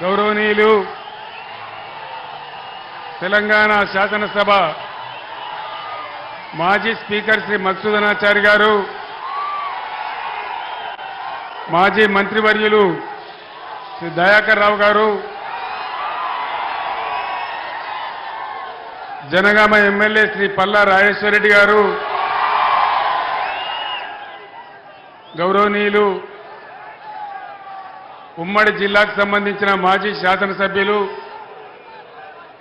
గౌరవనీయులు తెలంగాణ శాసనసభ మాజీ స్పీకర్ శ్రీ మధుసూదనాచారి గారు, మాజీ మంత్రివర్యులు శ్రీ దయాకర్ రావు గారు, జనగామ ఎమ్మెల్యే శ్రీ పల్లా రాజేశ్వరరెడ్డి గారు, గౌరవనీయులు ఉమ్మడి జిల్లాకు సంబంధించిన మాజీ శాసనసభ్యులు,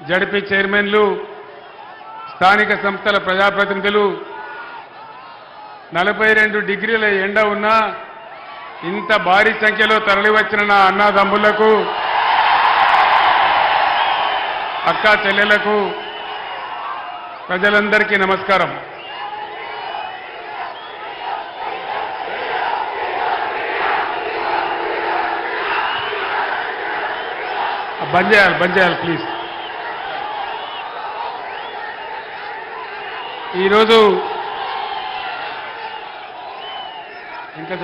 జడ్పీ చైర్మన్లు, స్థానిక సంస్థల ప్రజాప్రతినిధులు, 42 డిగ్రీల ఎండ ఉన్నా ఇంత భారీ సంఖ్యలో తరలివచ్చిన నా అన్నాదమ్ములకు, అక్కా చెల్లెలకు, ప్రజలందరికీ నమస్కారం. బంద్ చేయాలి ప్లీజ్. ఈరోజు ఇంకా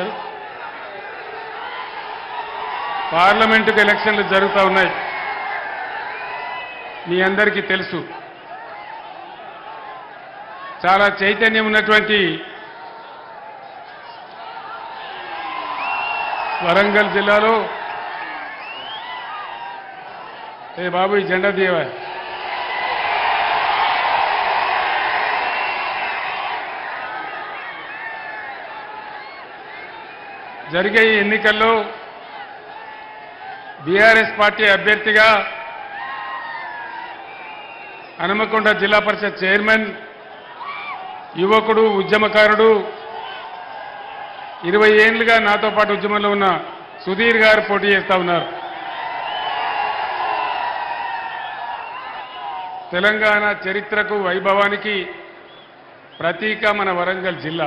పార్లమెంటుకు ఎలక్షన్లు జరుగుతూ ఉన్నాయి. మీ అందరికీ తెలుసు. చాలా చైతన్యం ఉన్నటువంటి వరంగల్ జిల్లాలో ఏ బాబు ఈ జెండా తీయవా, జరిగే ఈ ఎన్నికల్లో బీఆర్ఎస్ పార్టీ అభ్యర్థిగా హనుమకొండ జిల్లా పరిషత్ చైర్మన్, యువకుడు, ఉద్యమకారుడు, 20 ఏళ్లుగా నాతో పాటు ఉద్యమంలో ఉన్న సుధీర్ గారు పోటీ చేస్తా ఉన్నారు. తెలంగాణ చరిత్రకు, వైభవానికి ప్రతీక మన వరంగల్ జిల్లా.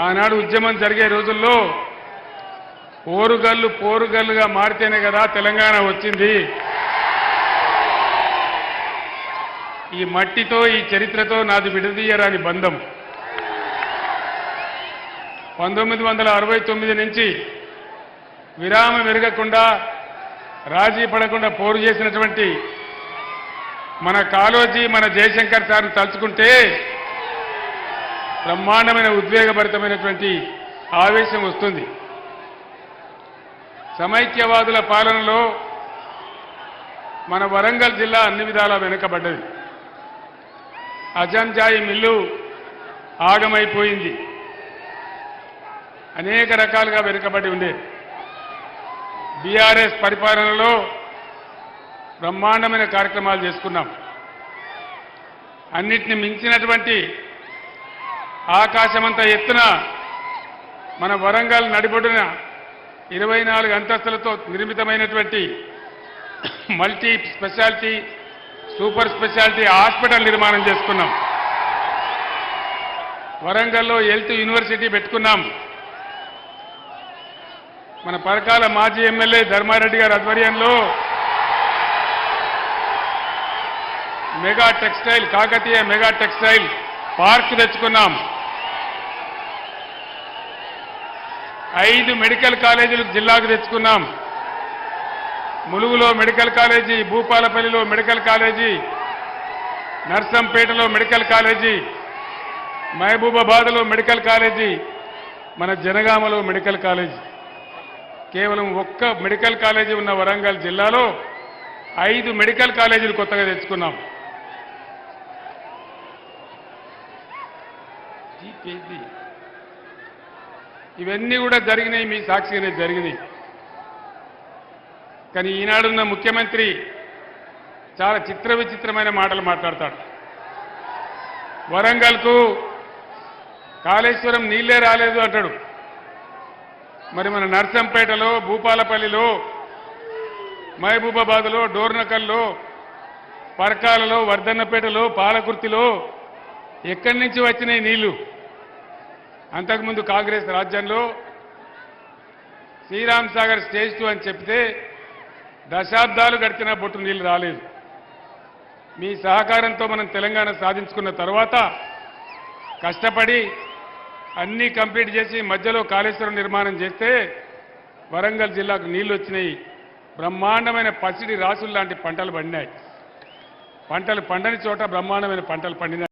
ఆనాడు ఉద్యమం జరిగే రోజుల్లో పోరుగల్లుగా మారితేనే కదా తెలంగాణ వచ్చింది. ఈ మట్టితో, ఈ చరిత్రతో నాది విడదీయరాని బంధం. 1969 నుంచి విరామం ఎరగకుండా, రాజీ పడకుండా పోరు చేసినటువంటి మన కాళోజీ, మన జయశంకర్ సార్ను తలుచుకుంటే బ్రహ్మాండమైన ఉద్వేగభరితమైనటువంటి ఆవేశం వస్తుంది. సమైక్యవాదుల పాలనలో మన వరంగల్ జిల్లా అన్ని విధాలా వెనుకబడ్డది. అజంజాయి మిల్లు ఆగమైపోయింది. అనేక రకాలుగా వెనుకబడి ఉండేది. బీఆర్ఎస్ పరిపాలనలో బ్రహ్మాండమైన కార్యక్రమాలు చేసుకున్నాం. అన్నిటిని మించినటువంటి ఆకాశమంత ఎత్తున మన వరంగల్ నడిబొడ్డున 24 అంతస్తులతో నిర్మితమైనటువంటి multi speciality, super speciality hospital నిర్మాణం చేసుకున్నాం. వరంగల్లో హెల్త్ యూనివర్సిటీ పెట్టుకున్నాం. మన పరకాల మాజీ ఎమ్మెల్యే ధర్మారెడ్డి గారి ఆధ్వర్యంలో mega textile, Kakatiya mega textile park తెచ్చుకున్నాం. 5 మెడికల్ కాలేజీలు జిల్లాకు తెచ్చుకున్నాం. ములుగులో మెడికల్ కాలేజీ, భూపాలపల్లిలో మెడికల్ కాలేజీ, నర్సంపేటలో మెడికల్ కాలేజీ, మహబూబాబాద్లో మెడికల్ కాలేజీ, మన జనగామలో మెడికల్ కాలేజీ. కేవలం ఒక్క మెడికల్ కాలేజీ ఉన్న వరంగల్ జిల్లాలో 5 మెడికల్ కాలేజీలు కొత్తగా తెచ్చుకున్నాం. ఇవన్నీ కూడా జరిగినాయి, మీ సాక్షిగానే జరిగినాయి. కానీ ఈనాడున్న ముఖ్యమంత్రి చాలా విచిత్రమైన మాటలు మాట్లాడతాడు. వరంగల్కు కాళేశ్వరం నీళ్లే రాలేదు అంటాడు. మరి మన నర్సంపేటలో, భూపాలపల్లిలో, మహబూబాబాద్లో, డోర్నకల్లో, పరకాలలో, వర్ధన్నపేటలో, పాలకుర్తిలో ఎక్కడి నుంచి వచ్చినాయి నీళ్లు? అంతకుముందు కాంగ్రెస్ రాజ్యంలో శ్రీరామ్ సాగర్ స్టేజ్ 2 అని చెప్తే దశాబ్దాలు గడిచిన బొట్టు నీళ్లు రాలేదు. మీ సహకారంతో మనం తెలంగాణ సాధించుకున్న తర్వాత కష్టపడి అన్నీ కంప్లీట్ చేసి మధ్యలో కాళేశ్వరం నిర్మాణం చేస్తే వరంగల్ జిల్లాకు నీళ్లు వచ్చినాయి. బ్రహ్మాండమైన పసిడి రాసులు లాంటి పంటలు పండినాయి. పంటలు పండని చోట బ్రహ్మాండమైన పంటలు పండినాయి.